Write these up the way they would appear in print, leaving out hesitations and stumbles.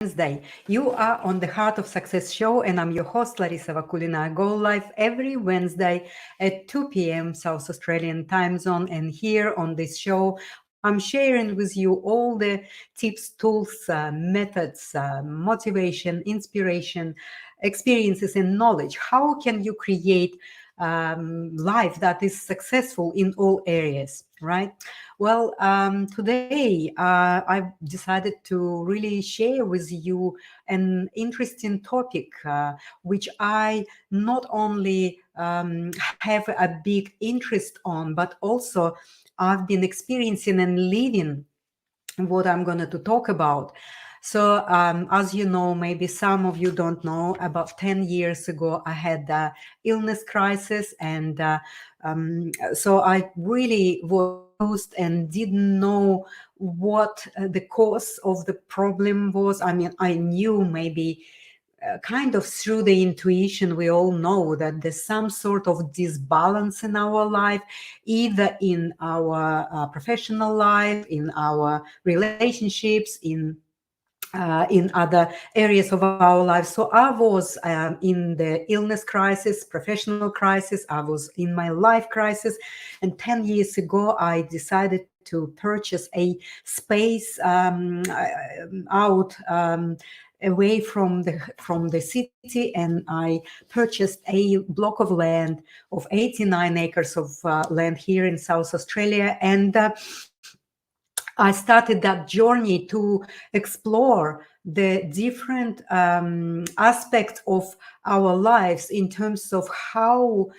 Wednesday. You are on the Heart of Success show, and I'm your host, Larissa Vakulina. I go live every Wednesday at 2 p.m. South Australian time zone. And here on this show, I'm sharing with you all the tips, tools, methods, motivation, inspiration, experiences, and knowledge. How can you create life that is successful in all areas, right? Well, today I've decided to really share with you an interesting topic, which I not only have a big interest on, but also I've been experiencing and living what I'm going to talk about. So, as you know, maybe some of you don't know, about 10 years ago, I had a illness crisis. And so I really was confused and didn't know what the cause of the problem was. I mean, I knew maybe kind of through the intuition, we all know that there's some sort of disbalance in our life, either in our professional life, in our relationships, in other areas of our lives. So I was in the illness crisis, professional crisis. I was in my life crisis. And 10 years ago, I decided to purchase a space out away from the city, and I purchased a block of land of 89 acres of land here in South Australia. And I started that journey to explore the different aspects of our lives in terms of how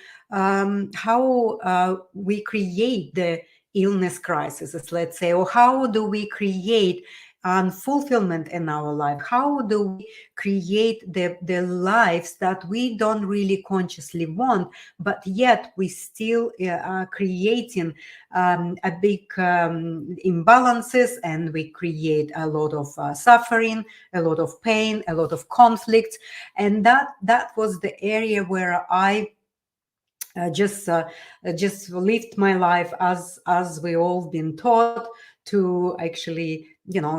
we create the illness crisis, let's say, or how do we create unfulfillment in our life? How do we create the lives that we don't really consciously want, but yet we still are creating a big imbalances, and we create a lot of suffering, a lot of pain, a lot of conflict. And that was the area where I just lived my life as we all been taught to actually,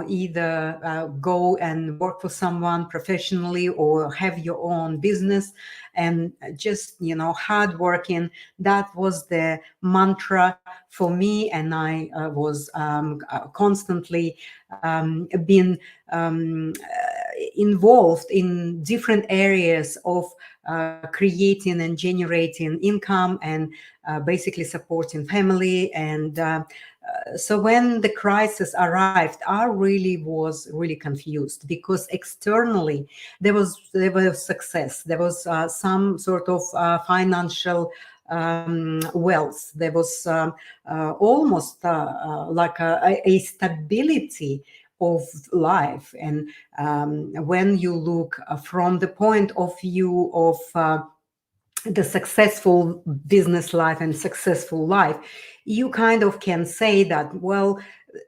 either go and work for someone professionally or have your own business, and just, hard working. That was the mantra for me, and I was constantly being involved in different areas of creating and generating income, and basically supporting family. And so when the crisis arrived, I really was really confused, because externally there was success, there was some sort of financial wealth, there was almost like a stability of life. And when you look from the point of view of the successful business life and successful life, you kind of can say that, well,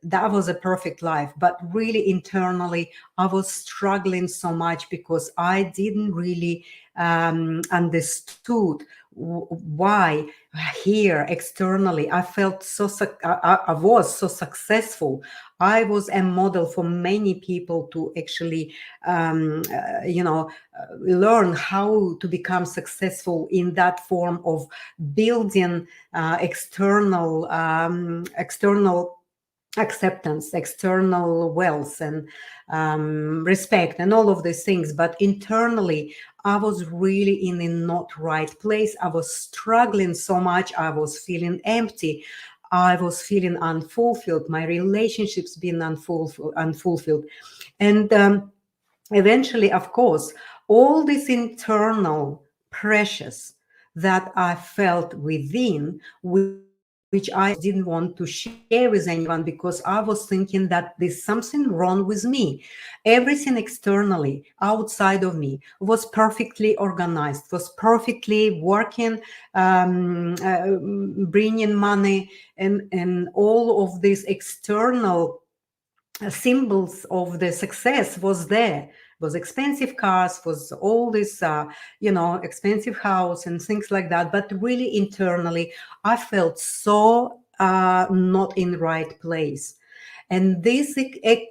that was a perfect life. But really internally, I was struggling so much, because I didn't really understood why here externally I felt I was so successful. I was a model for many people to actually learn how to become successful in that form of building external acceptance, external wealth, and respect, and all of these things. But internally, I was really in a not right place. I was struggling so much. I was feeling empty. I was feeling unfulfilled. My relationships being unfulfilled. And eventually, of course, all these internal pressures that I felt within, which I didn't want to share with anyone, because I was thinking that there's something wrong with me. Everything externally, outside of me, was perfectly organized, was perfectly working, bringing money, and all of these external symbols of the success was there. Was expensive cars, was all this expensive house and things like that. But really internally, I felt so not in the right place. And these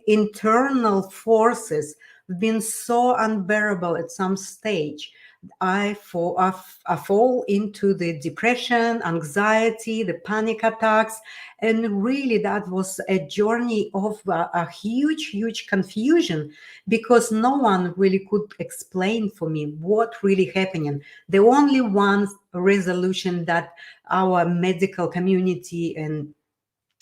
internal forces been so unbearable at some stage. I fall into the depression, anxiety, the panic attacks. And really, that was a journey of a huge, huge confusion, because no one really could explain for me what really happening. The only one resolution that our medical community and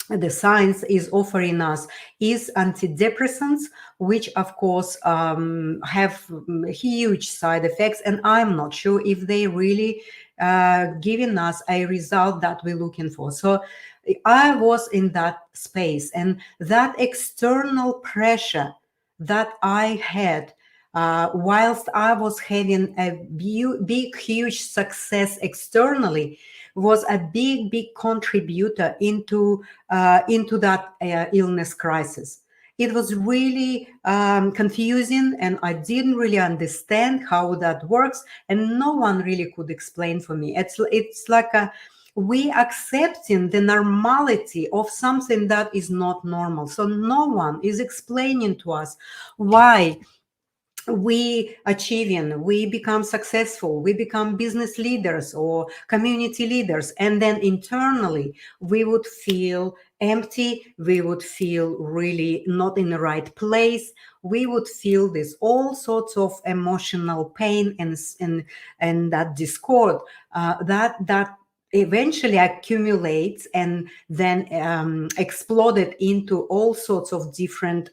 the science is offering us is antidepressants, which of course have huge side effects, and I'm not sure if they really giving us a result that we're looking for. So I was in that space, and that external pressure that I had whilst I was having a big, huge success externally, was a big, big contributor into that illness crisis. It was really confusing, and I didn't really understand how that works, and no one really could explain for me. It's like we accepting the normality of something that is not normal. So no one is explaining to us why we achieving, we become successful, we become business leaders or community leaders, and then internally we would feel empty, we would feel really not in the right place, we would feel this all sorts of emotional pain and that discord that eventually accumulates and then exploded into all sorts of different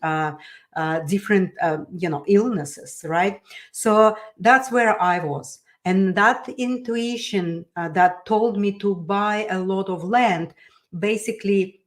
illnesses, right? So that's where I was, and that intuition that told me to buy a lot of land basically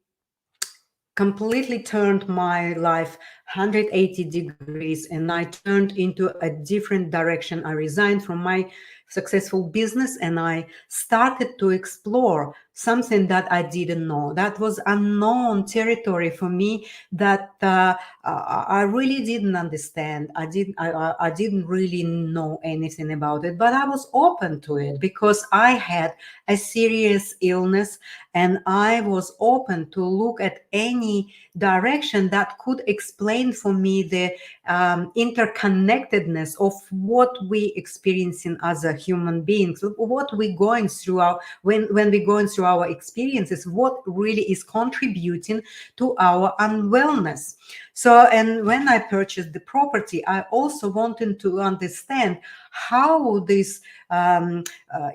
completely turned my life 180 degrees, and I turned into a different direction. I resigned from my successful business and I started to explore something that I didn't know. That was unknown territory for me that I really didn't understand. I didn't really know anything about it, but I was open to it because I had a serious illness, and I was open to look at any direction that could explain for me the interconnectedness of what we experiencing as a human beings, what we're going through when we're going through our experiences, what really is contributing to our unwellness. So, and when I purchased the property, I also wanted to understand how this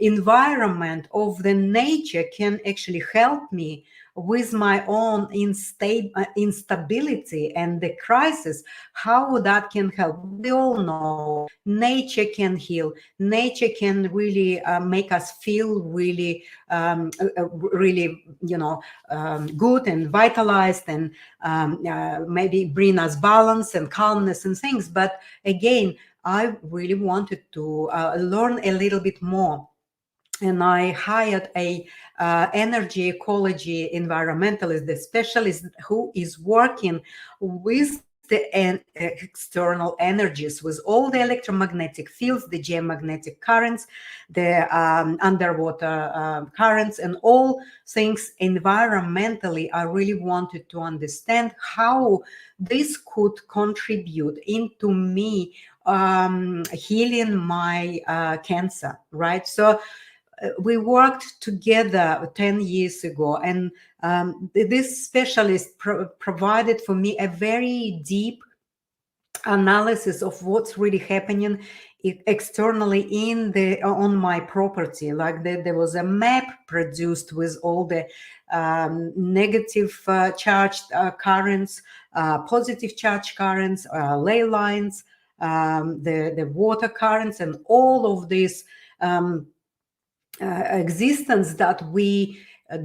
environment of the nature can actually help me with my own instability and the crisis, how that can help. We all know nature can heal. Nature can really make us feel really, really, good and vitalized, and maybe bring us balance and calmness and things. But again, I really wanted to learn a little bit more, and I hired a energy ecology environmentalist, the specialist who is working with the external energies, with all the electromagnetic fields, the geomagnetic currents, the underwater currents, and all things environmentally. I really wanted to understand how this could contribute into me healing my cancer, right? So we worked together 10 years ago, and this specialist provided for me a very deep analysis of what's really happening externally on my property. Like there was a map produced with all the negative charged currents, positive charged currents, ley lines, the water currents, and all of these existence that we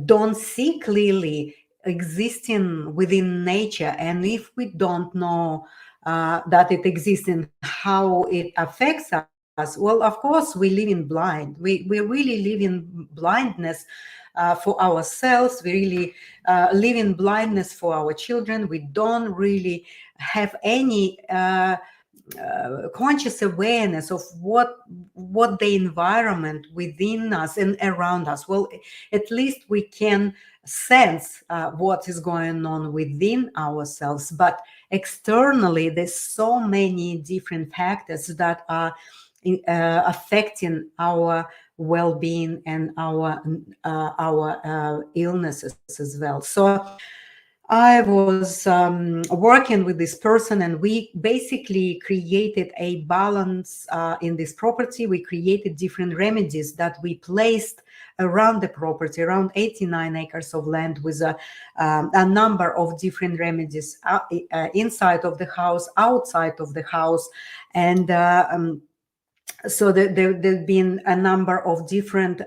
don't see clearly existing within nature. And if we don't know that it exists and how it affects us, well, of course, we live in blind. We really live in blindness for ourselves. We really live in blindness for our children. We don't really have any conscious awareness of what the environment within us and around us. Well, at least we can sense what is going on within ourselves, but externally, there's so many different factors that are affecting our well-being and our illnesses as well. So I was working with this person, and we basically created a balance in this property. We created different remedies that we placed around the property, around 89 acres of land, with a number of different remedies inside of the house, outside of the house, and so there've been a number of different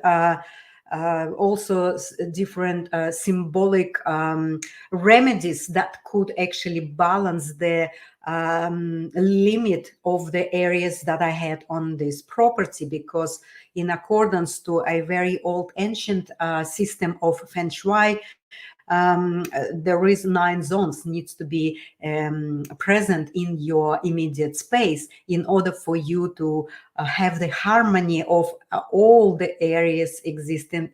also different symbolic remedies that could actually balance the limit of the areas that I had on this property, because in accordance to a very old ancient system of feng shui, there is 9 zones needs to be present in your immediate space in order for you to have the harmony of all the areas existing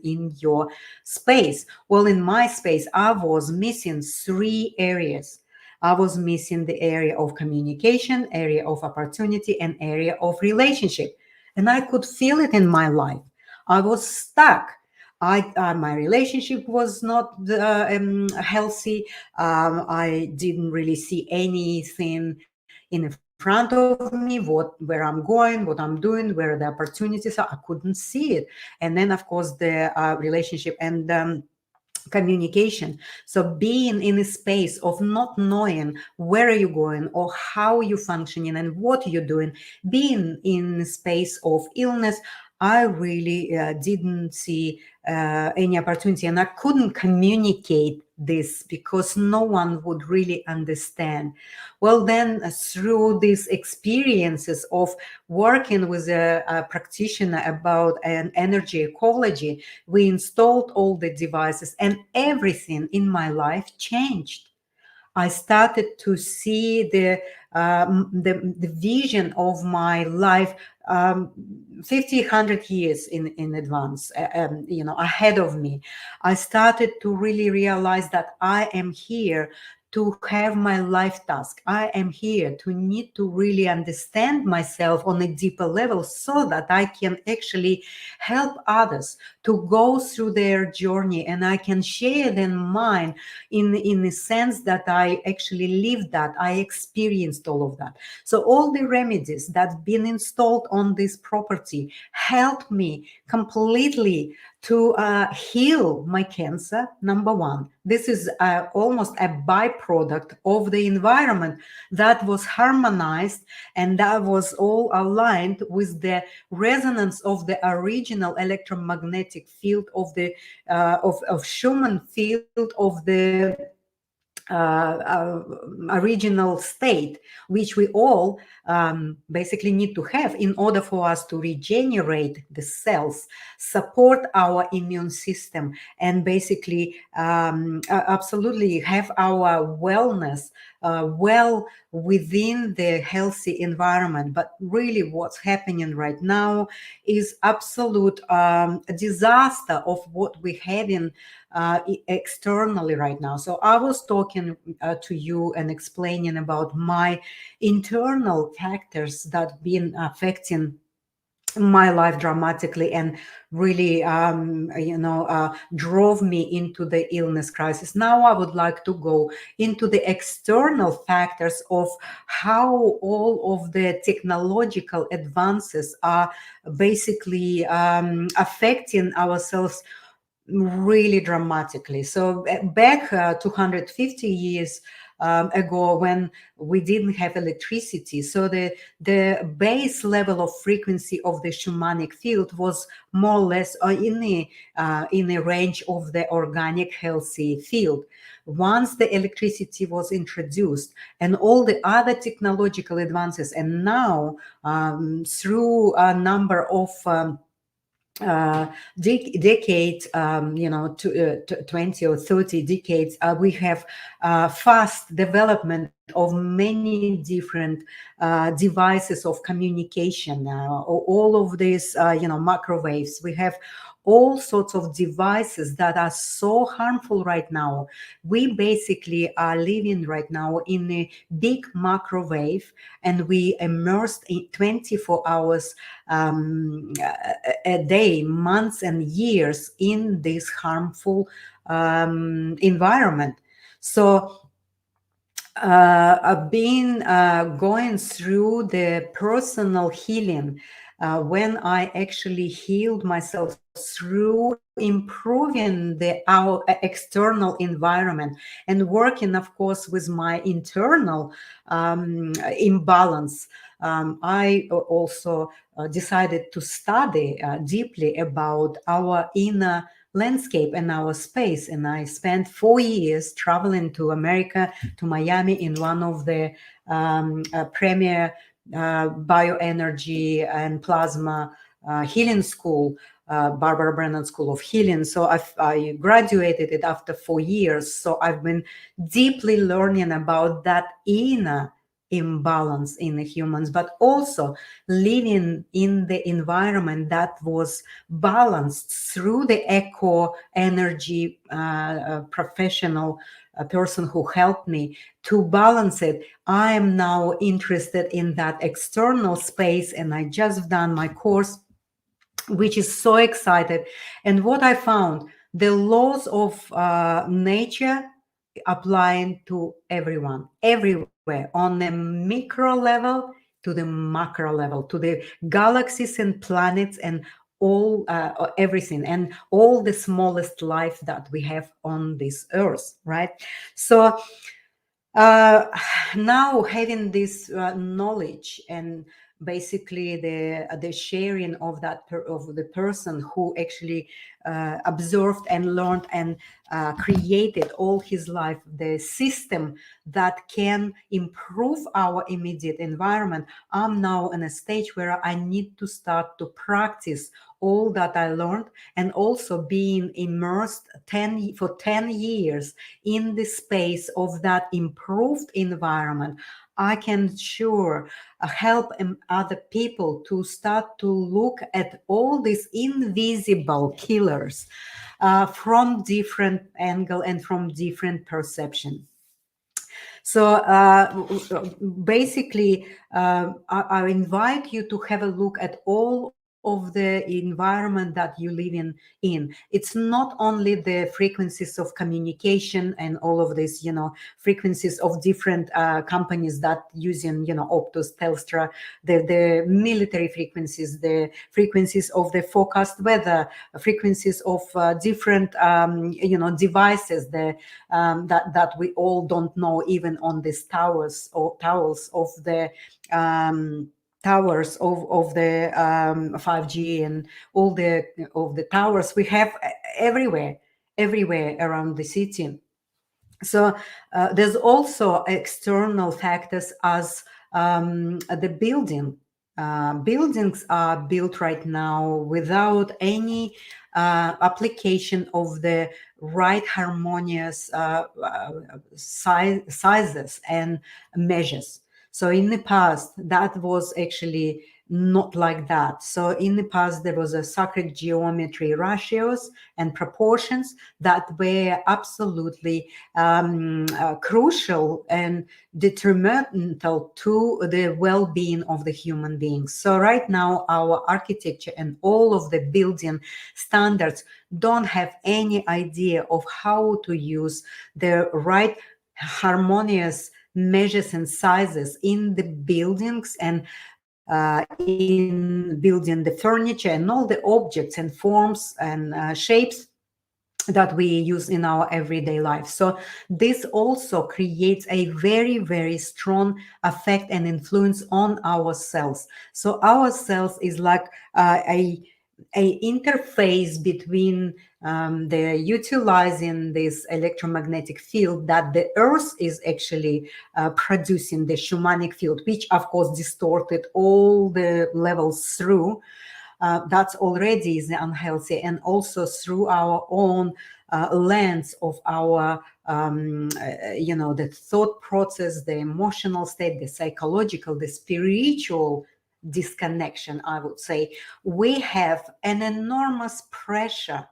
in your space. Well, in my space, I was missing 3 areas. I was missing the area of communication, area of opportunity, and area of relationship. And I could feel it in my life. I was stuck. My relationship was not healthy. I didn't really see anything in front of me, where I'm going, what I'm doing, where the opportunities are. I couldn't see it. And then, of course, the relationship and communication. So being in a space of not knowing where are you going or how you're functioning and what you're doing, being in a space of illness, I really didn't see any opportunity, and I couldn't communicate this because no one would really understand. Well, then through these experiences of working with a practitioner about an energy ecology, we installed all the devices, and everything in my life changed. I started to see the vision of my life 50, 100 years in advance, ahead of me. I started to really realize that I am here to have my life task. I am here to need to really understand myself on a deeper level so that I can actually help others to go through their journey, and I can share then mine in the sense that I actually lived that, I experienced all of that. So all the remedies that been installed on this property helped me completely to heal my cancer, number one. This is almost a byproduct of the environment that was harmonized, and that was all aligned with the resonance of the original electromagnetic field of the of Schumann field of the original state, which we all basically need to have in order for us to regenerate the cells, support our immune system, and basically absolutely have our wellness well within the healthy environment. But really what's happening right now is absolute disaster of what we have in externally right now. So I was talking to you and explaining about my internal factors that been affecting my life dramatically and really drove me into the illness crisis. Now I would like to go into the external factors of how all of the technological advances are basically affecting ourselves really dramatically. So back 250 years ago, when we didn't have electricity, so the base level of frequency of the shamanic field was more or less in the range of the organic healthy field. Once the electricity was introduced and all the other technological advances, and now through a number of decades, 20 or 30 decades, we have fast development of many different devices of communication. All of these, microwaves. We have all sorts of devices that are so harmful right now. We basically are living right now in a big microwave, and we immersed in 24 hours a day, months and years in this harmful environment. So I've been going through the personal healing when I actually healed myself through improving our external environment and working, of course, with my internal imbalance. I also decided to study deeply about our inner landscape and our space. And I spent 4 years traveling to America, to Miami, in one of the premier bioenergy and plasma healing school, Barbara Brennan School of Healing. So I graduated it after 4 years. So I've been deeply learning about that inner imbalance in the humans, but also living in the environment that was balanced through the eco energy professional person who helped me to balance it. I am now interested in that external space, and I just done my course, which is so excited. And what I found, the laws of nature applying to everyone, everywhere, on the micro level to the macro level, to the galaxies and planets and all everything, and all the smallest life that we have on this earth, right? So uh, now having this knowledge, and basically the sharing of of the person who actually observed and learned and created all his life the system that can improve our immediate environment, I'm now in a stage where I need to start to practice all that I learned, and also being immersed for 10 years in the space of that improved environment. I can sure help other people to start to look at all these invisible killers from different angle and from different perception. So basically, I invite you to have a look at all of the environment that you live in. It's not only the frequencies of communication and all of this, frequencies of different companies that using, Optus, Telstra, the military frequencies, the frequencies of the forecast weather, frequencies of different, devices that we all don't know, even on these towers of the towers of the 5G, and all the of the towers we have everywhere around the city. So there's also external factors as the building. Buildings are built right now without any application of the right harmonious sizes and measures. So in the past, that was actually not like that. So in the past, there was a sacred geometry ratios and proportions that were absolutely crucial and detrimental to the well-being of the human beings. So right now, our architecture and all of the building standards don't have any idea of how to use the right harmonious measures and sizes in the buildings, and in building the furniture and all the objects and forms and shapes that we use in our everyday life. So this also creates a very, very strong effect and influence on our cells. So our cells is like a interface between the utilizing this electromagnetic field that the earth is actually producing, the shamanic field, which of course distorted all the levels through. That's already is unhealthy, and also through our own lens of our the thought process, the emotional state, the psychological, the spiritual disconnection, I would say. We have an enormous pressure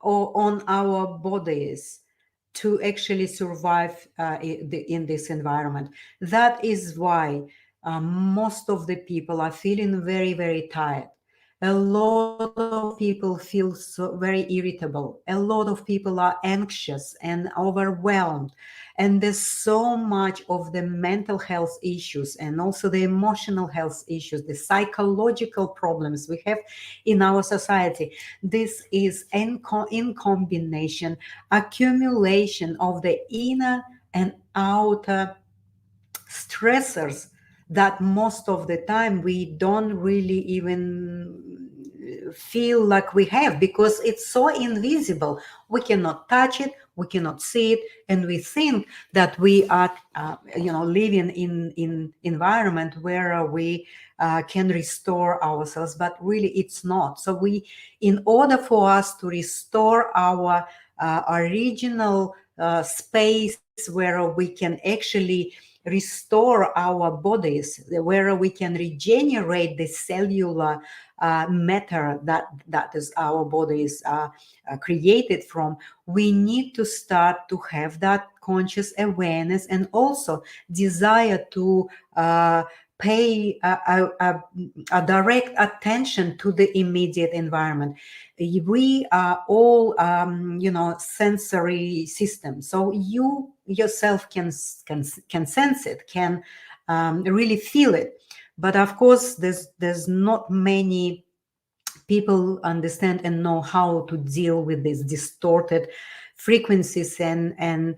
on our bodies to actually survive in this environment. That is why most of the people are feeling very, very tired. A lot of people feel so very irritable. A lot of people are anxious and overwhelmed. And there's so much of the mental health issues and also the emotional health issues, the psychological problems we have in our society. This is in combination, accumulation of the inner and outer stressors that most of the time we don't really even feel like we have, because it's so invisible. We cannot touch it, we cannot see it, and we think that we are living in environment where we can restore ourselves, but really it's not. So we, in order for us to restore our original space where we can actually restore our bodies, where we can regenerate the cellular matter that is our bodies created from, we need to start to have that conscious awareness and also desire to pay a direct attention to the immediate environment. We are all sensory systems, so you yourself can sense it, can really feel it. But of course there's not many people understand and know how to deal with these distorted frequencies and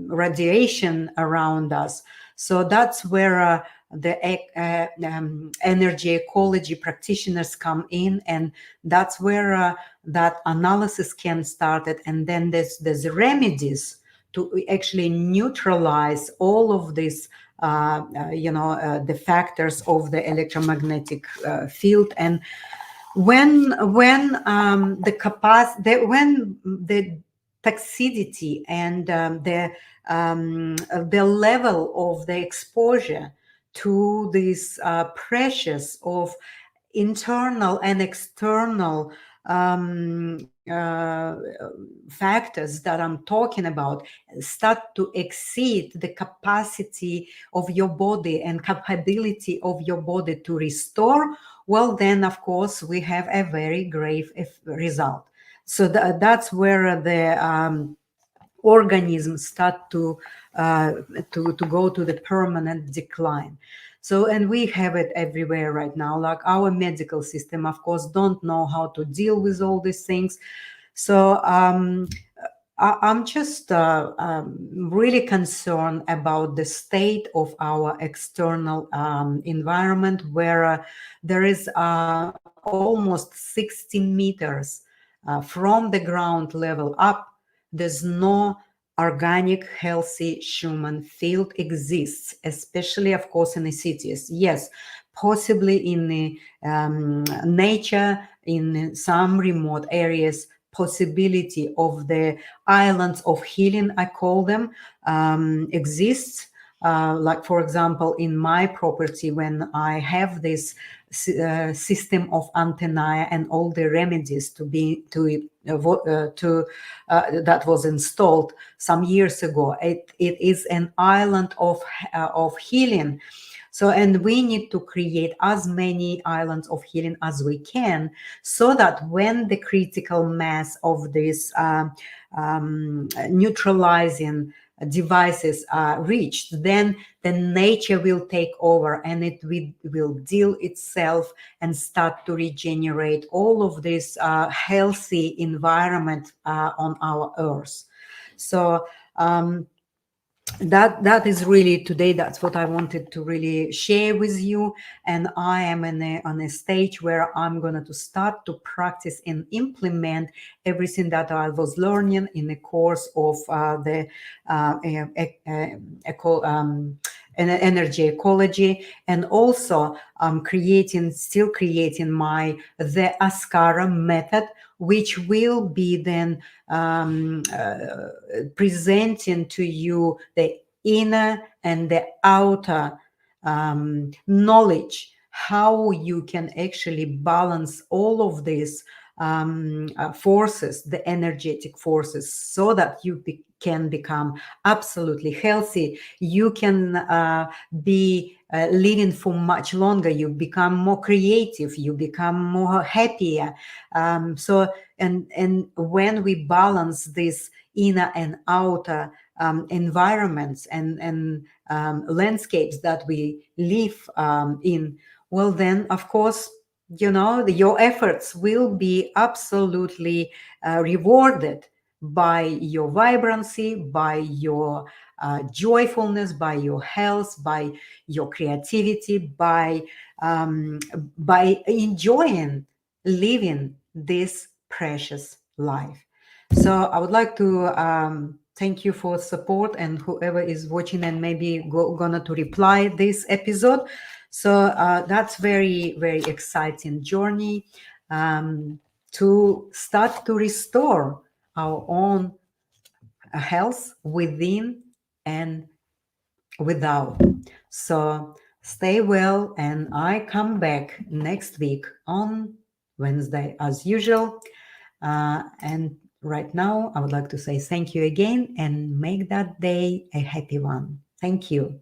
radiation around us. So that's where the energy ecology practitioners come in, and that's where that analysis can start it. And then there's remedies to actually neutralize all of these the factors of the electromagnetic field. And when the capacity, when the toxicity and the level of the exposure to these pressures of internal and external factors that I'm talking about start to exceed the capacity of your body and capability of your body to restore, well, then of course we have a very grave result. So that's where the organisms start to go to the permanent decline. So, and we have it everywhere right now. Like our medical system, of course, don't know how to deal with all these things. So I'm just really concerned about the state of our external environment, where there is almost 60 meters from the ground level up. There's no organic, healthy human field exists, especially, of course, in the cities. Yes, possibly in the nature, in some remote areas, possibility of the islands of healing, I call them, exists. Like, for example, in my property, when I have this system of antennae and all the remedies that was installed some years ago, it is an island of healing. So, and we need to create as many islands of healing as we can, so that when the critical mass of these neutralizing devices are reached, then the nature will take over and it will deal itself and start to regenerate all of this healthy environment on our earth. So that is really today, that's what I wanted to really share with you. And I am on a stage where I'm going to start to practice and implement everything that I was learning in the course of the energy ecology. And also still creating the Askara method, which will be then presenting to you the inner and the outer knowledge how you can actually balance all of these forces, the energetic forces, so that you can become absolutely healthy. You can be living for much longer. You become more creative. You become more happier. And when we balance this inner and outer environments and landscapes that we live in, well, then, of course, your efforts will be absolutely rewarded by your vibrancy, by your joyfulness, by your health, by your creativity, by enjoying living this precious life. So I would like to thank you for support, and whoever is watching and maybe gonna to reply this episode. So that's very, very exciting journey to start to restore our own health within and without. So stay well, and I come back next week on Wednesday as usual. And right now, I would like to say thank you again and make that day a happy one. Thank you.